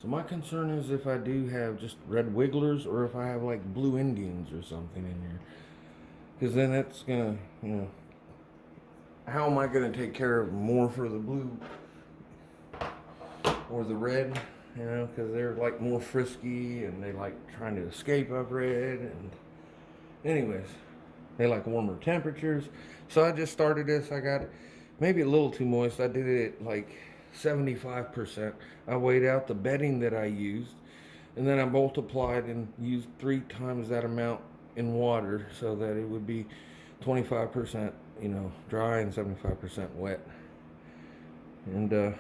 So my concern is if I do have just red wigglers or if I have like blue Indians or something in here. Because then that's gonna, how am I gonna take care of more for the blue or the red? Because they're like more frisky and they like trying to escape up red. And anyways, they like warmer temperatures. So I just started this. I got maybe a little too moist. I did it at like 75%. I weighed out the bedding that I used, and then I multiplied and used 3 times that amount in water so that it would be 25%, dry and 75% wet. And I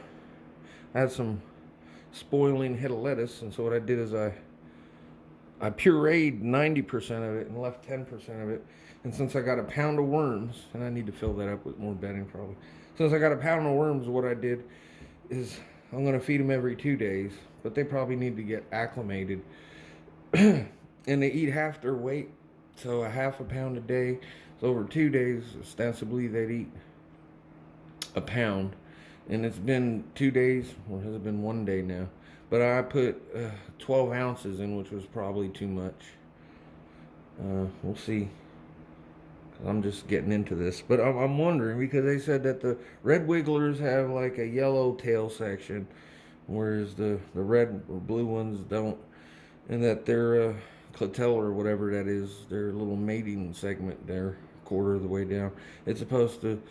had some spoiling head of lettuce, and so what I did is I pureed 90% of it and left 10% of it. And since I got a pound of worms, and I need to fill that up with more bedding probably. Since I got a pound of worms, what I did is I'm going to feed them every 2 days, but they probably need to get acclimated. And they eat half their weight, so a half a pound a day. So over 2 days, ostensibly, they'd eat a pound. And it's been 2 days, or has it been one day now? But I put 12 ounces in, which was probably too much. We'll see. I'm just getting into this. But I'm wondering, because they said that the red wigglers have like a yellow tail section, whereas the red or blue ones don't. And that their clitella or whatever that is, their little mating segment there, quarter of the way down, it's supposed to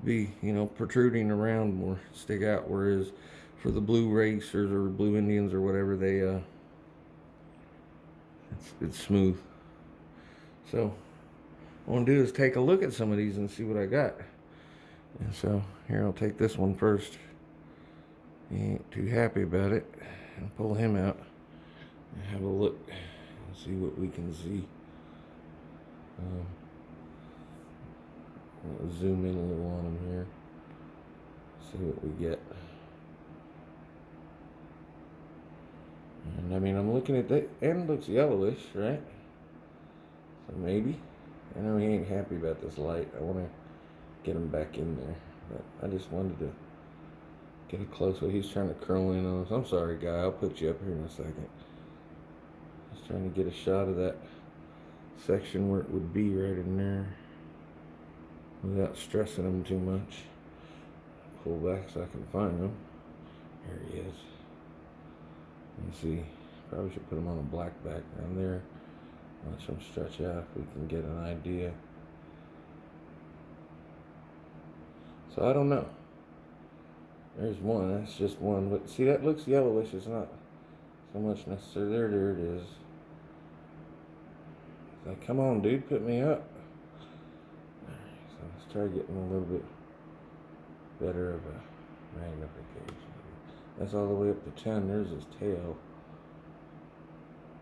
be, protruding around more, stick out. Whereas for the blue racers or blue Indians or whatever, it's smooth. So what I want to do is take a look at some of these and see what I got. And so here, I'll take this one first. He ain't too happy about it. And pull him out and have a look and see what we can see. I'll zoom in a little on him here. See what we get. And I mean, I'm looking at that end, looks yellowish, right? So maybe. I know he ain't happy about this light. I want to get him back in there. But I just wanted to get a close look. He's trying to curl in on us. I'm sorry, guy. I'll put you up here in a second. Just trying to get a shot of that section where it would be right in there without stressing him too much. Pull back so I can find him. There he is. Let's see. Probably should put him on a black background there. Watch him stretch out if we can get an idea. So I don't know. There's one. That's just one. But see, that looks yellowish. It's not so much necessary. There it is. It's like, come on, dude, put me up. Alright, so let's try getting a little bit better of a magnification. That's all the way up to 10. There's his tail.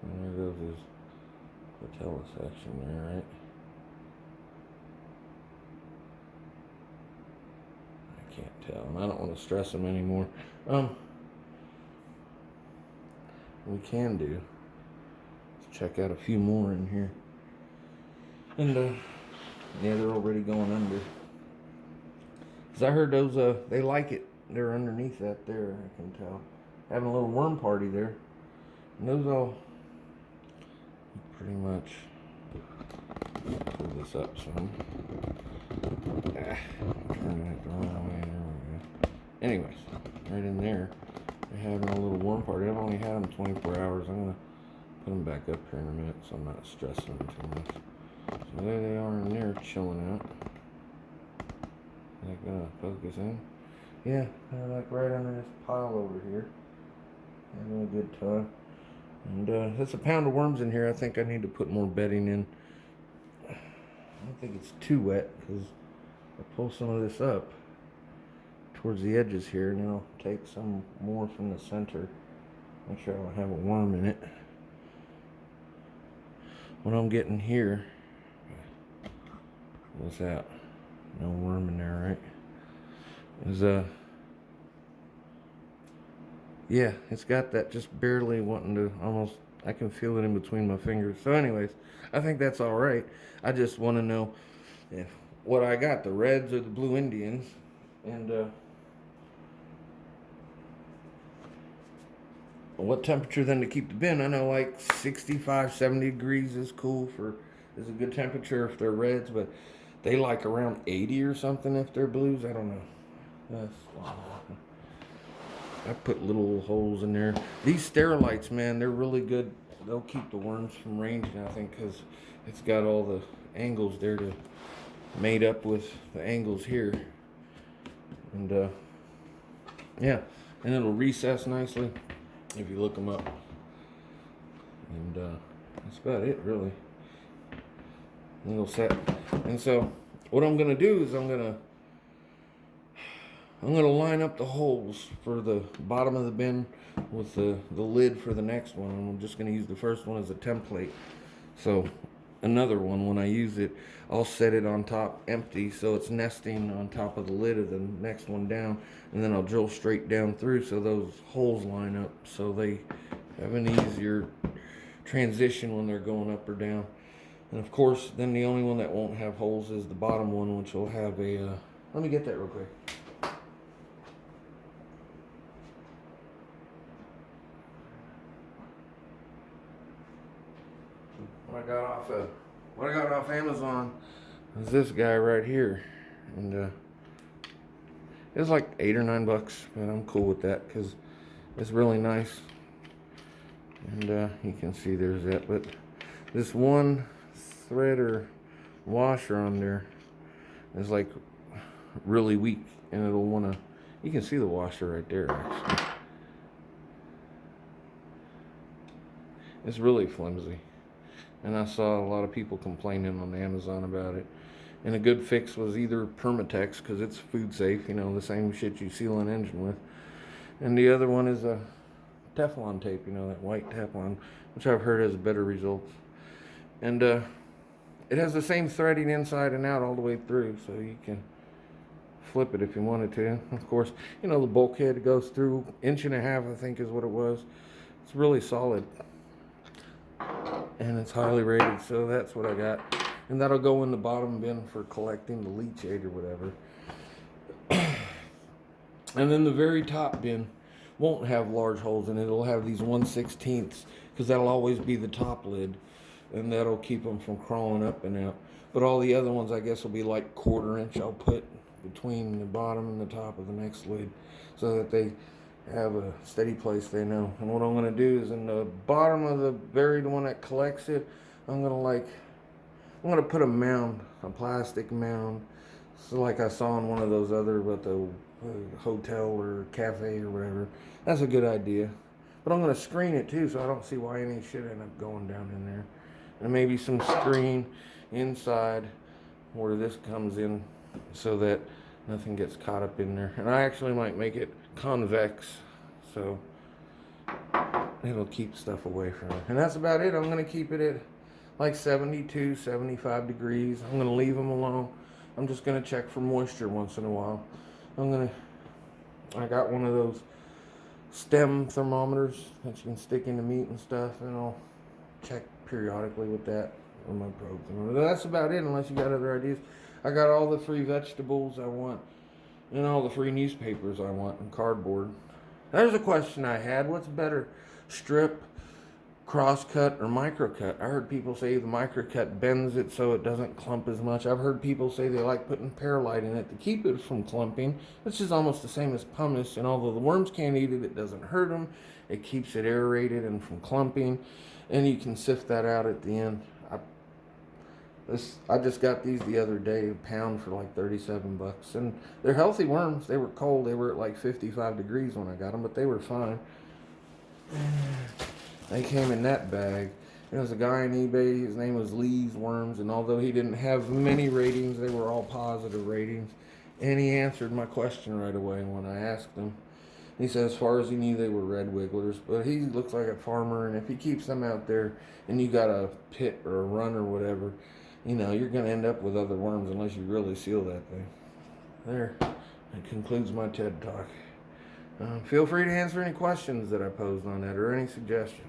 And there goes his patella section there, right? I can't tell, and I don't want to stress him anymore. We can do. Let's check out a few more in here. And yeah, they're already going under. Cause I heard those they like it. They're underneath that there. I can tell. Having a little worm party there. And those all pretty much. Pull this up some. Turning it the wrong way. There we go. Anyways, right in there, they're having a little worm party. I've only had them 24 hours. I'm gonna put them back up here in a minute, so I'm not stressing them too much. So there they are in there, chilling out. Is that gonna focus in? Yeah, they're like right under this pile over here. Having a good time. And there's a pound of worms in here. I think I need to put more bedding in. I don't think it's too wet because I pull some of this up towards the edges here, and then I'll take some more from the center. Make sure I don't have a worm in it. What I'm getting here, what's that? No worm in there, right? Is yeah, it's got that just barely wanting to almost, I can feel it in between my fingers. So anyways, I think that's all right. I just want to know if what I got, the reds or the blue Indians. And what temperature then to keep the bin. I know like 65, 70 degrees is cool is a good temperature if they're reds, but they like around 80 or something if they're blues. I don't know. I put little holes in there. These Sterilites, man, they're really good. They'll keep the worms from ranging, I think, because it's got all the angles there to made up with the angles here. And yeah, and it'll recess nicely if you look them up. And that's about it, really. And it'll set. And so what I'm gonna do is I'm gonna line up the holes for the bottom of the bin with the lid for the next one. And I'm just gonna use the first one as a template. So another one, when I use it, I'll set it on top empty so it's nesting on top of the lid of the next one down, and then I'll drill straight down through so those holes line up so they have an easier transition when they're going up or down. And of course, then the only one that won't have holes is the bottom one, which will have a let me get that real quick. What I got off Amazon is this guy right here, and it's like $8 or $9, but I'm cool with that because it's really nice. And you can see there's that, but this one thread or washer on there is like really weak, and it'll want to. You can see the washer right there. Actually, it's really flimsy. And I saw a lot of people complaining on Amazon about it. And a good fix was either Permatex, because it's food safe, you know, the same shit you seal an engine with. And the other one is a Teflon tape, you know, that white Teflon, which I've heard has better results. And it has the same threading inside and out all the way through, so you can flip it if you wanted to. Of course, you know, the bulkhead goes through 1.5 inches, I think is what it was. It's really solid. And it's highly rated, so that's what I got. And that'll go in the bottom bin for collecting the leachate or whatever. And then the very top bin won't have large holes in it. It'll have these 1/16, because that'll always be the top lid, and that'll keep them from crawling up and out. But all the other ones, I guess, will be like 1/4 inch. I'll put between the bottom and the top of the next lid so that they have a steady place they know. And what I'm going to do is in the bottom of the buried one that collects it, I'm going to put a mound, a plastic mound, so like I saw in one of those other, but the hotel or cafe or whatever. That's a good idea. But I'm going to screen it too, so I don't see why any shit end up going down in there. And maybe some screen inside where this comes in so that nothing gets caught up in there. And I actually might make it convex, so it'll keep stuff away from it. And that's about it. I'm going to keep it at like 72, 75 degrees. I'm going to leave them alone. I'm just going to check for moisture once in a while. I got one of those stem thermometers that you can stick into meat and stuff, and I'll check periodically with that on my probe. That's about it, unless you got other ideas. I got all the free vegetables I want, and all the free newspapers I want, and cardboard. There's a question I had. What's better, strip, cross-cut, or micro-cut? I heard people say the micro-cut bends it so it doesn't clump as much. I've heard people say they like putting perlite in it to keep it from clumping, which is almost the same as pumice, and although the worms can't eat it, it doesn't hurt them. It keeps it aerated and from clumping, and you can sift that out at the end. I just got these the other day, a pound for like $37, and they're healthy worms. They were cold. They were at like 55 degrees when I got them, but they were fine. They came in that bag. There was a guy on eBay. His name was Lee's Worms, and although he didn't have many ratings, they were all positive ratings. And he answered my question right away when I asked him. He said as far as he knew, they were red wigglers, but he looks like a farmer, and if he keeps them out there and you got a pit or a run or whatever, you know, you're going to end up with other worms unless you really seal that thing. There. That concludes my TED Talk. Feel free to answer any questions that I posed on that or any suggestions.